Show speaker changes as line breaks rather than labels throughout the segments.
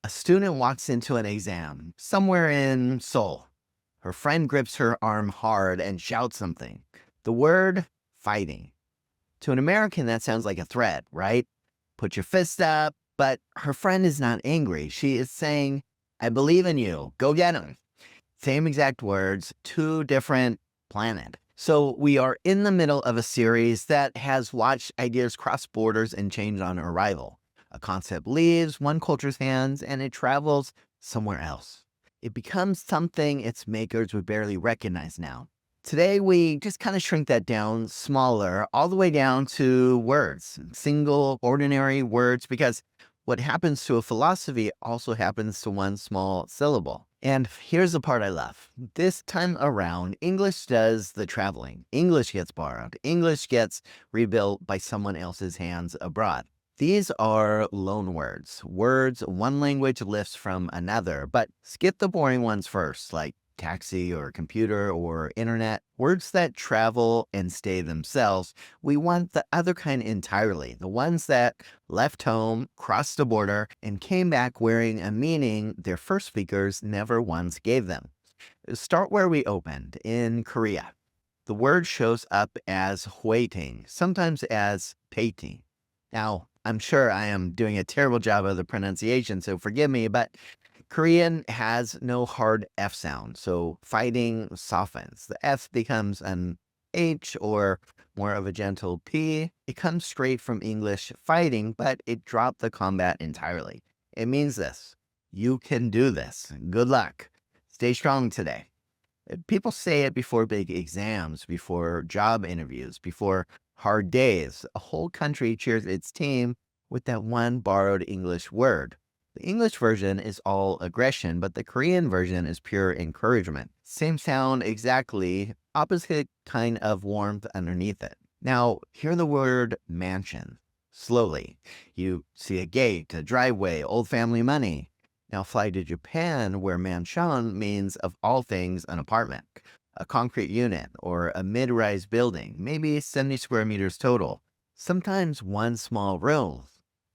A student walks into an exam somewhere in Seoul. Her friend grips her arm hard and shouts something. The word fighting. To an American, that sounds like a threat, right? Put your fist up. But her friend is not angry. She is saying, I believe in you. Go get him. Same exact words, two different planet. So we are in the middle of a series that has watched ideas cross borders and change on arrival. A concept leaves one culture's hands and it travels somewhere else. It becomes something its makers would barely recognize now. Today, we just kind of shrink that down smaller, all the way down to words, single, ordinary words, because what happens to a philosophy also happens to one small syllable. And here's the part I love. This time around, English does the traveling. English gets borrowed. English gets rebuilt by someone else's hands abroad. These are loanwords, words one language lifts from another, but skip the boring ones first, like taxi or computer or internet. Words that travel and stay themselves. We want the other kind entirely, the ones that left home, crossed the border, and came back wearing a meaning their first speakers never once gave them. Start where we opened, in Korea. The word shows up as waiting, sometimes as peiting. Now, I'm sure I am doing a terrible job of the pronunciation, so forgive me, but Korean has no hard F sound, so fighting softens. The F becomes an H or more of a gentle P. It comes straight from English fighting, but it dropped the combat entirely. It means this: you can do this. Good luck. Stay strong today. People say it before big exams, before job interviews, before hard days. A whole country cheers its team with that one borrowed English word. The English version is all aggression, but the Korean version is pure encouragement. Same sound exactly, opposite kind of warmth underneath it. Now, hear the word mansion. Slowly. You see a gate, a driveway, old family money. Now fly to Japan, where mansion means, of all things, an apartment, a concrete unit, or a mid-rise building, maybe 70 square meters total. Sometimes one small room.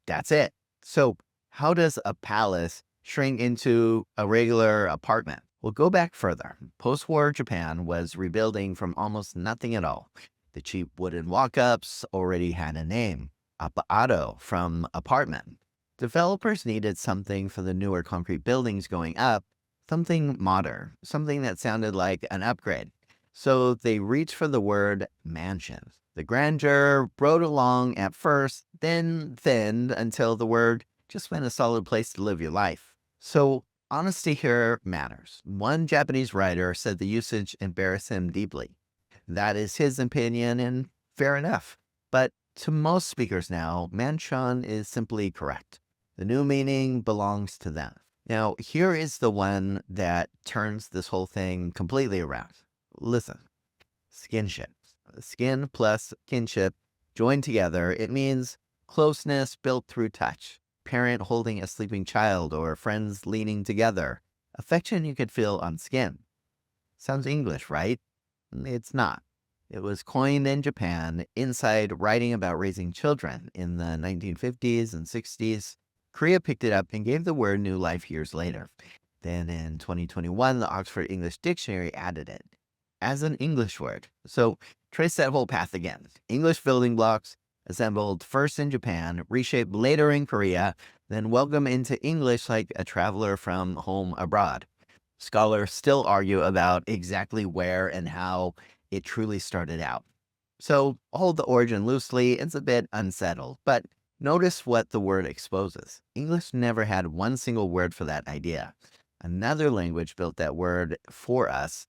That's it. So how does a palace shrink into a regular apartment? Well, go back further. Post-war Japan was rebuilding from almost nothing at all. The cheap wooden walk-ups already had a name, appaado, from apartment. Developers needed something for the newer concrete buildings going up, something modern, something that sounded like an upgrade. So they reached for the word mansion. The grandeur rode along at first, then thinned until the word just meant a solid place to live your life. So honesty here matters. One Japanese writer said the usage embarrassed him deeply. That is his opinion, and fair enough. But to most speakers now, mansion is simply correct. The new meaning belongs to them. Now, here is the one that turns this whole thing completely around. Listen. Skinship. Skin plus kinship joined together. It means closeness built through touch. Parent holding a sleeping child or friends leaning together. Affection you could feel on skin. Sounds English, right? It's not. It was coined in Japan inside writing about raising children in the 1950s and 60s. Korea picked it up and gave the word new life years later. Then in 2021, the Oxford English Dictionary added it as an English word. So trace that whole path again. English building blocks assembled first in Japan, reshaped later in Korea, then welcomed into English like a traveler from home abroad. Scholars still argue about exactly where and how it truly started out. So hold the origin loosely. It's a bit unsettled, but notice what the word exposes. English never had one single word for that idea. Another language built that word for us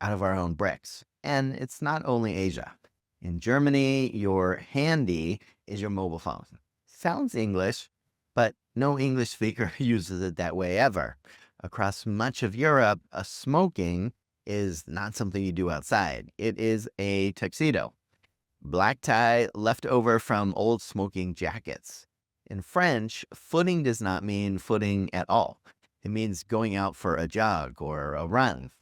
out of our own bricks. And it's not only Asia. In Germany, your handy is your mobile phone. Sounds English, but no English speaker uses it that way ever. Across much of Europe, a smoking is not something you do outside. It is a tuxedo. Black tie left over from old smoking jackets. In French, footing does not mean footing at all. It means going out for a jog or a run.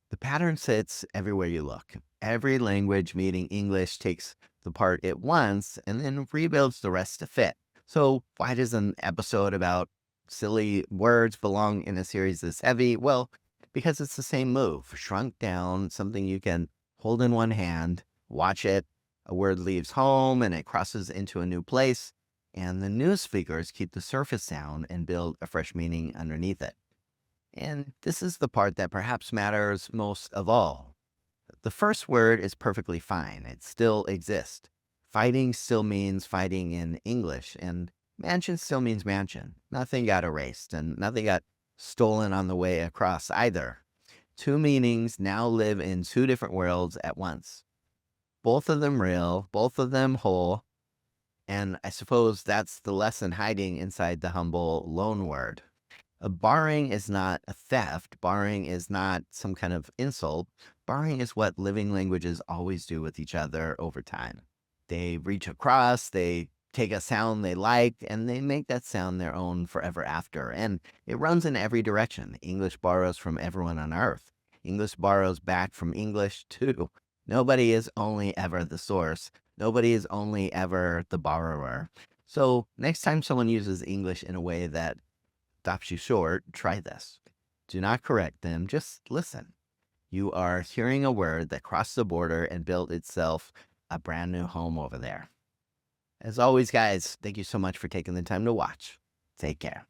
The pattern sits everywhere you look. Every language meeting English takes the part it wants and then rebuilds the rest to fit. So why does an episode about silly words belong in a series this heavy? Well, because it's the same move, shrunk down, something you can hold in one hand, watch it. A word leaves home and it crosses into a new place, and the new speakers keep the surface sound and build a fresh meaning underneath it. And this is the part that perhaps matters most of all. The first word is perfectly fine. It still exists. Fighting still means fighting in English, and mansion still means mansion. Nothing got erased, and nothing got stolen on the way across either. Two meanings now live in two different worlds at once. Both of them real, both of them whole, and I suppose that's the lesson hiding inside the humble loan word. Borrowing is not a theft. Borrowing is not some kind of insult. Borrowing is what living languages always do with each other over time. They reach across, they take a sound they like, and they make that sound their own forever after. And it runs in every direction. English borrows from everyone on earth. English borrows back from English too. Nobody is only ever the source. Nobody is only ever the borrower. So next time someone uses English in a way that stops you short, try this. Do not correct them, just listen. You are hearing a word that crossed the border and built itself a brand new home over there. As always, guys, thank you so much for taking the time to watch. Take care.